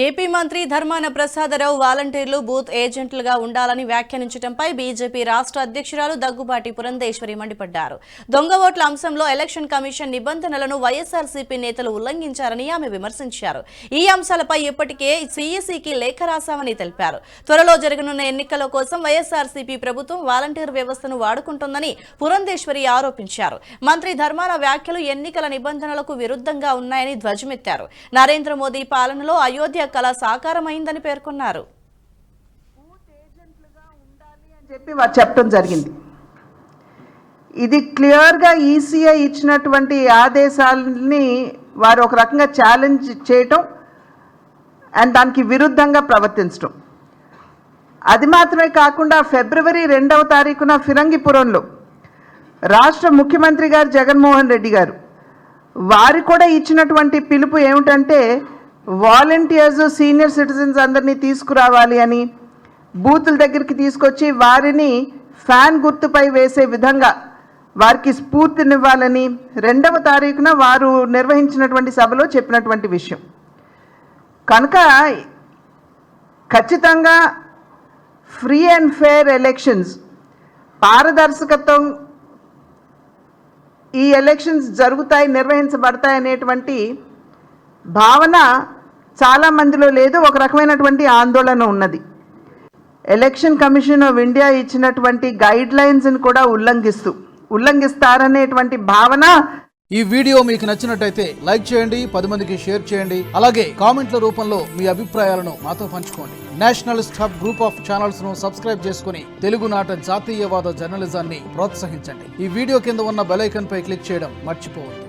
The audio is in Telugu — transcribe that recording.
ఏపీ మంత్రి ధర్మాన ప్రసాదరావు వాలంటీర్లు బూత్ ఏజెంట్లుగా ఉండాలని వ్యాఖ్యానించడంపై బీజేపీ రాష్ట్ర అధ్యక్షురాలు దగ్గుబాటి పురంధేశ్వరి మండిపడ్డారు. దొంగ ఓట్ల అంశంలో ఎలక్షన్ కమిషన్ నిబంధనలను వైఎస్ఆర్సీపీ నేతలు ఉల్లంఘించారని ఆమె విమర్శించారు. ఈ అంశాలపై ఇప్పటికే సీఈసీకి లేఖ రాశామని తెలిపారు. త్వరలో జరగనున్న ఎన్నికల కోసం వైఎస్ఆర్సీపీ ప్రభుత్వం వాలంటీర్ వ్యవస్థను వాడుకుంటోందని పురంధేశ్వరి ఆరోపించారు. మంత్రి ధర్మాన వ్యాఖ్యలు ఎన్నికల నిబంధనలకు విరుద్ధంగా ఉన్నాయని ధ్వజమెత్తారు. నరేంద్ర మోదీ పాలనలో అయోధ్య కళ సాకారమైందని పేర్కొన్నారు. చెప్పడం జరిగింది. ఇది క్లియర్గా ఈసీఐ ఇచ్చినటువంటి ఆదేశాలని వారు ఒక రకంగా ఛాలెంజ్ చేయటం అండ్ దానికి విరుద్ధంగా ప్రవర్తించడం. అది మాత్రమే కాకుండా ఫిబ్రవరి 2వ తారీఖున ఫిరంగిపురంలో రాష్ట్ర ముఖ్యమంత్రి గారు జగన్మోహన్ రెడ్డి గారు వారు కూడా ఇచ్చినటువంటి పిలుపు ఏమిటంటే వాలంటీర్స్ సీనియర్ సిటిజన్స్ అందరినీ తీసుకురావాలి అని, బూతుల దగ్గరికి తీసుకొచ్చి వారిని ఫ్యాన్ గుర్తుపై వేసే విధంగా వారికి స్ఫూర్తినివ్వాలని 2వ తారీఖున వారు నిర్వహించినటువంటి సభలో చెప్పినటువంటి విషయం. కనుక ఖచ్చితంగా ఫ్రీ అండ్ ఫెయిర్ ఎలక్షన్స్, పారదర్శకత్వం ఈ ఎలక్షన్స్ జరుగుతాయి, నిర్వహించబడతాయి అనేటువంటి భావన చాలా మందిలో లేదు. ఒక రకమైనటువంటి ఆందోళన ఉన్నది. ఎలక్షన్ కమిషన్ ఆఫ్ ఇండియా ఇచ్చినటువంటి గైడ్ లైన్స్ని కూడా ఉల్లంఘిస్తారనేటువంటి భావన. ఈ వీడియో మీకు నచ్చినట్టయితే లైక్ చేయండి, 10 మందికి షేర్ చేయండి. అలాగే కామెంట్ల రూపంలో మీ అభిప్రాయాలను మాతో పంచుకోండి. Nationalist hub group of channels ను సబ్స్క్రైబ్ చేసుకుని తెలుగునాట జాతీయవాద జర్నలిజాన్ని ప్రోత్సహించండి. ఈ వీడియో కింద ఉన్న బెల్ ఐకాన్ పై క్లిక్ చేయడం మర్చిపోవద్దు.